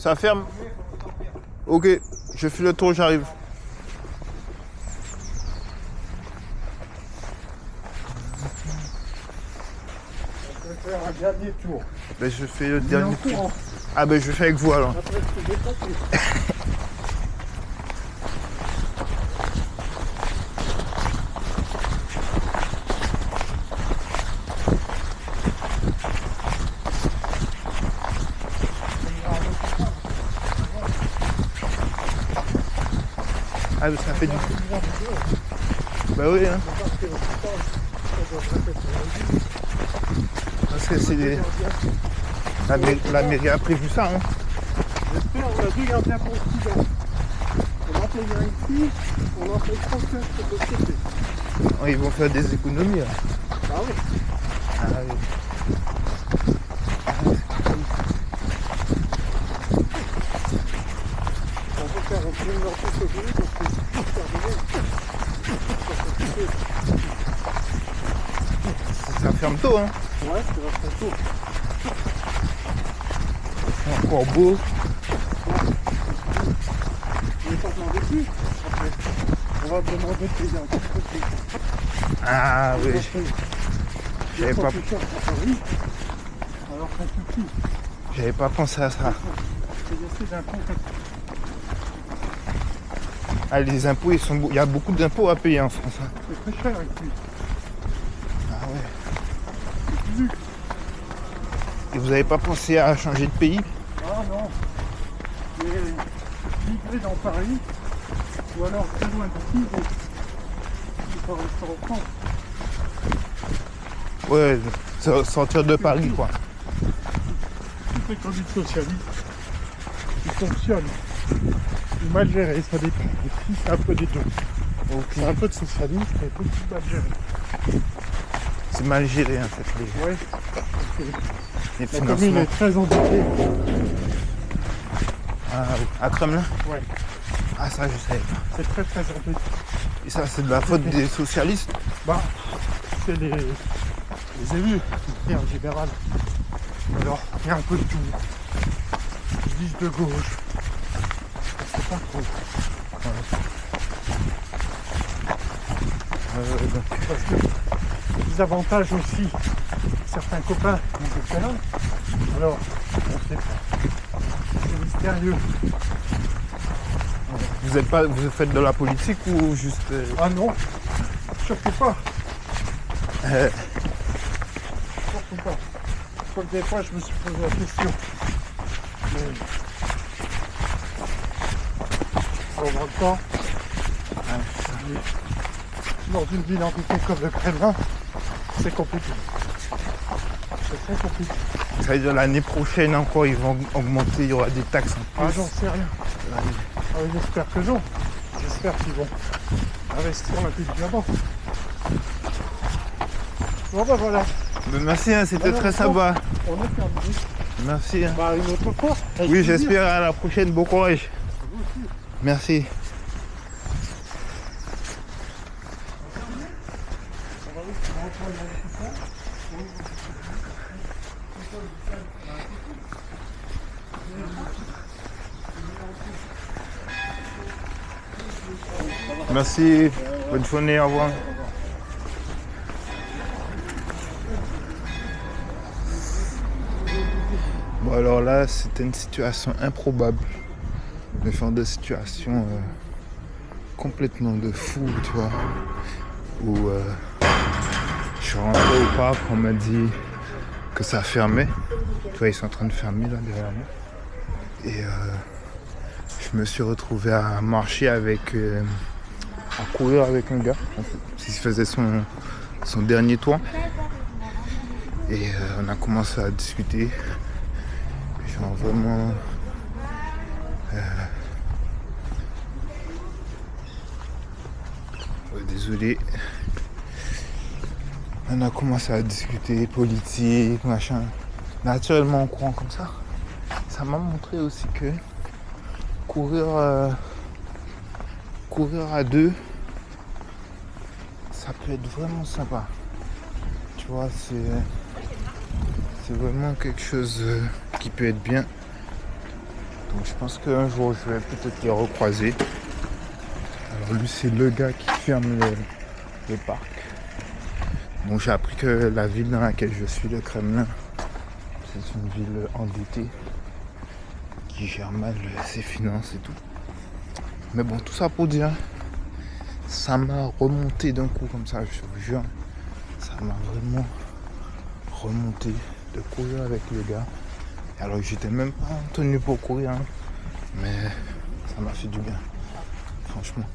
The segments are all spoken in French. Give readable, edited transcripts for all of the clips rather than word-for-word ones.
Ça ferme? Ok, je fais le tour, j'arrive. On peut faire un dernier tour. Ben, je fais le dernier tour. Courant. Ah ben je fais avec vous alors. Après, je te dépasse. Ah ben ça fait du coup. Bah oui hein. Parce que c'est des... La mairie a prévu ça hein. J'espère, on a deux gardiens pour le on en fait un ici, on en fait 35 de l'autre côté. Oh, ils vont faire des économies là. Ah oui. Ah oui. On peut faire un film dans tout ce bruit, donc c'est tout terminé. Ça ferme tôt hein. Ouais, c'est vachement tôt. C'est encore beau. On n'est pas demandé plus. Après, on va demander de payer un petit peu. Ah oui. J'avais pas... Alors ça suffit. J'avais pas pensé à ça. C'est assez d'impôts. Ah les impôts ils sont... Il y a beaucoup d'impôts à payer en France. Hein. C'est très cher ici. Ah ouais. Et vous avez pas pensé à changer de pays? Ah non. Mais migrer dans Paris, ou alors très loin d'ici, mais il faut rester en France. Ouais, sortir de Paris quoi. C'est comme une socialiste qui fonctionne. Ou mal géré, ça dépend. Ici, c'est un peu des deux. Ok. C'est un peu de socialisme et un peu de mal géré. C'est mal géré en fait. Ouais. Les La commune financements. est très endettée. Ah oui. À Kremlin? Ouais. Ah ça je savais pas. C'est très très endetté. Et ça c'est de la faute des socialistes? Bah, c'est les élus, et en général. Alors, il y a un peu de tout. Ils disent de gauche. Je sais pas trop. Parce que les avantages aussi, certains copains ont fait là. Alors, on sait pas. C'est mystérieux. Vous êtes pas, vous faites de la politique ou juste... Ah non, surtout pas. Euh, Surtout pas. Sauf que des fois, je me suis posé la question. Mais... Au grand temps, dans une ville en comme le Kremlin, c'est compliqué. C'est très compliqué. ça veut dire l'année prochaine encore ils vont augmenter, il y aura des taxes en Ah, plus. j'en sais rien. Ah, j'espère que non. J'espère qu'ils vont investir intelligemment. Bon ben voilà, Ben, merci, hein, c'était Alors, très sympa. on est terminé. Merci. Hein. Bah une autre fois. Avec Oui, plaisir. j'espère à la prochaine. Bon courage. Vous aussi. Merci. Merci. Bonne journée. Au revoir. Bon alors là, c'était une situation improbable. Le genre de situation complètement de fou, tu vois. Où je suis rentré au parc, on m'a dit que ça fermait. Tu vois, ils sont en train de fermer là derrière moi. Et je me suis retrouvé à marcher avec... à courir avec un gars. Il faisait son dernier tour. Et on a commencé à discuter. Genre vraiment... désolé. On a commencé à discuter politique, machin. Naturellement en courant comme ça. Ça m'a montré aussi que courir à deux, ça peut être vraiment sympa. Tu vois, c'est vraiment quelque chose qui peut être bien. Donc je pense qu'un jour je vais peut-être les recroiser. Alors lui c'est le gars qui ferme le parc. Donc j'ai appris que la ville dans laquelle je suis, le Kremlin, c'est une ville endettée qui gère mal ses finances et tout. Mais bon, tout ça pour dire, ça m'a remonté d'un coup comme ça, je vous jure. Ça m'a vraiment remonté de courir avec le gars. Alors j'étais même pas en tenue pour courir, hein, mais ça m'a fait du bien, franchement.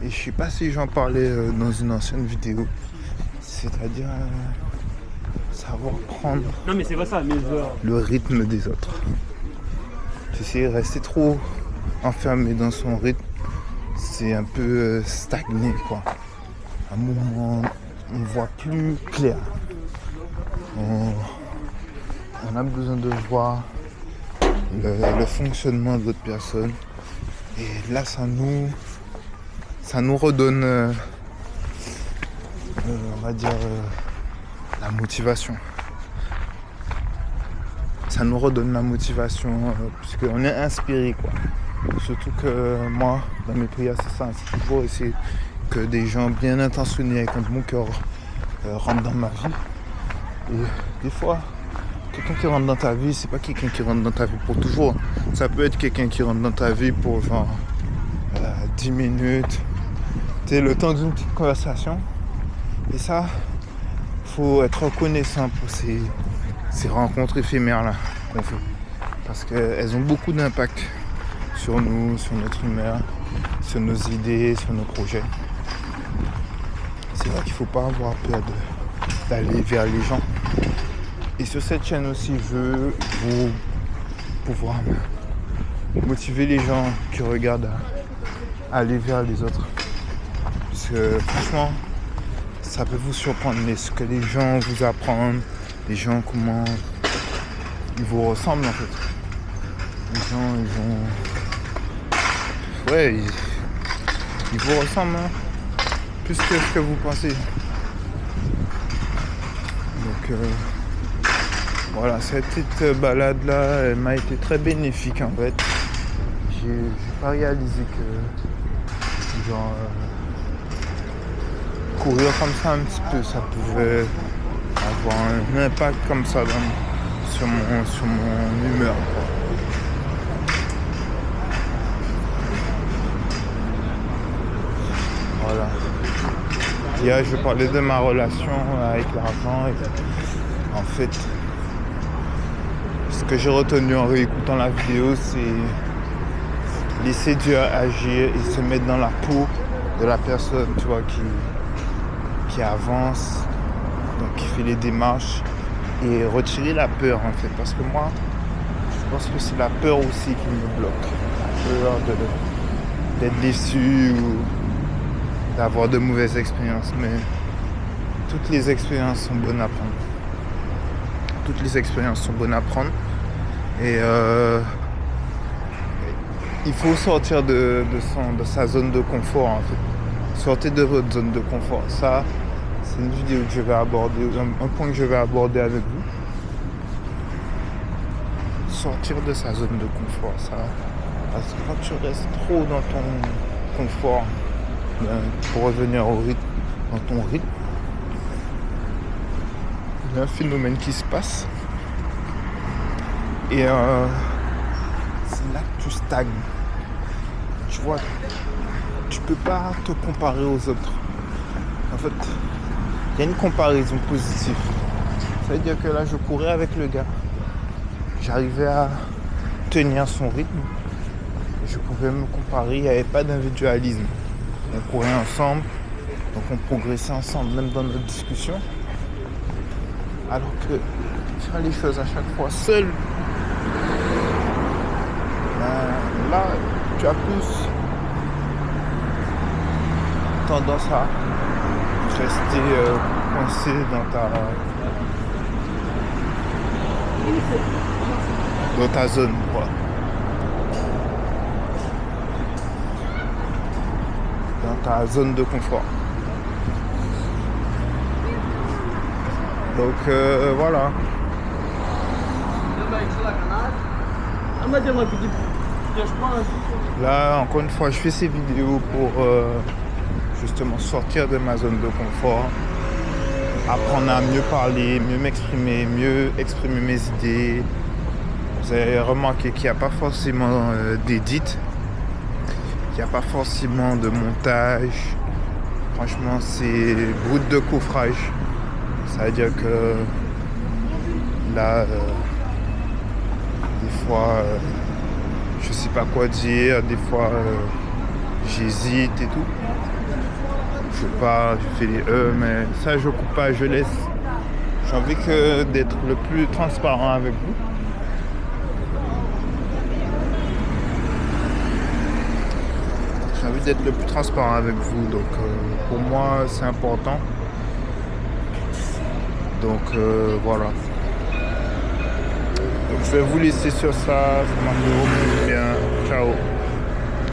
Et je sais pas si j'en parlais dans une ancienne vidéo, c'est-à-dire savoir prendre le rythme des autres. Tu sais, rester trop enfermé dans son rythme, c'est un peu stagné, quoi. À un moment, on voit plus clair. On a besoin de voir le fonctionnement de l'autre personne. Et là, ça nous redonne, on va dire, la motivation. Ça nous redonne la motivation, puisqu'on est inspiré, quoi. Surtout que moi, dans mes prières, c'est ça. C'est toujours essayer que des gens bien intentionnés avec un bon cœur rentrent dans ma vie. Et des fois, quelqu'un qui rentre dans ta vie, c'est pas quelqu'un qui rentre dans ta vie pour toujours. Ça peut être quelqu'un qui rentre dans ta vie pour genre 10 minutes. C'est le temps d'une petite conversation. Et ça, faut être reconnaissant pour ces rencontres éphémères là qu'on fait. Parce qu'elles ont beaucoup d'impact sur nous, sur notre humeur, sur nos idées, sur nos projets. C'est vrai qu'il ne faut pas avoir peur d'aller vers les gens. Et sur cette chaîne aussi, je veux pouvoir motiver les gens qui regardent à aller vers les autres. Parce que franchement, ça peut vous surprendre, mais ce que les gens vous apprennent, les gens comment ils vous ressemblent en fait. Les gens, ils vous ressemblent, hein, plus que ce que vous pensez. Donc voilà, cette petite balade là, elle m'a été très bénéfique en fait. J'ai pas réalisé que genre courir comme ça un petit peu, ça pouvait avoir un impact comme ça sur mon humeur, quoi. Voilà. Hier, je parlais de ma relation avec l'argent. Et en fait, ce que j'ai retenu en réécoutant la vidéo, c'est laisser Dieu agir et se mettre dans la peau de la personne, tu vois, qui avance, donc qui fait les démarches, et retirer la peur en fait. Parce que moi, je pense que c'est la peur aussi qui me bloque. La peur d'être déçu ou d'avoir de mauvaises expériences, mais toutes les expériences sont bonnes à prendre. Toutes les expériences sont bonnes à prendre. Et il faut sortir de sa zone de confort en fait. Sortez de votre zone de confort. Ça, c'est une vidéo que je vais aborder, un point que je vais aborder avec vous. Sortir de sa zone de confort, ça. Parce que quand tu restes trop dans ton confort, pour revenir au rythme, dans ton rythme, il y a un phénomène qui se passe et c'est là que tu stagnes. Tu vois, tu peux pas te comparer aux autres. En fait, il y a une comparaison positive. Ça veut dire que là, je courais avec le gars. J'arrivais à tenir son rythme. Je pouvais me comparer, il n'y avait pas d'individualisme. On courait ensemble, donc on progressait ensemble, même dans notre discussion. Alors que faire les choses à chaque fois seul, là, tu as plus tendance à rester coincé dans ta zone, voilà. Dans ta zone de confort. Donc voilà. Là, encore une fois, je fais ces vidéos pour justement sortir de ma zone de confort, apprendre à mieux parler, mieux m'exprimer, mieux exprimer mes idées. Vous avez remarqué qu'il n'y a pas forcément d'édit, qu'il n'y a pas forcément de montage. Franchement, c'est brut de coffrage. Ça veut dire que là, des fois, je sais pas quoi dire, des fois, j'hésite et tout. Je sais pas, je fais les mais ça, je coupe pas, je laisse. J'ai envie d'être le plus transparent avec vous. J'ai envie d'être le plus transparent avec vous, donc pour moi c'est important. Donc voilà. Donc je vais vous laisser sur ça, ça m'a fait beaucoup de bien. Ciao.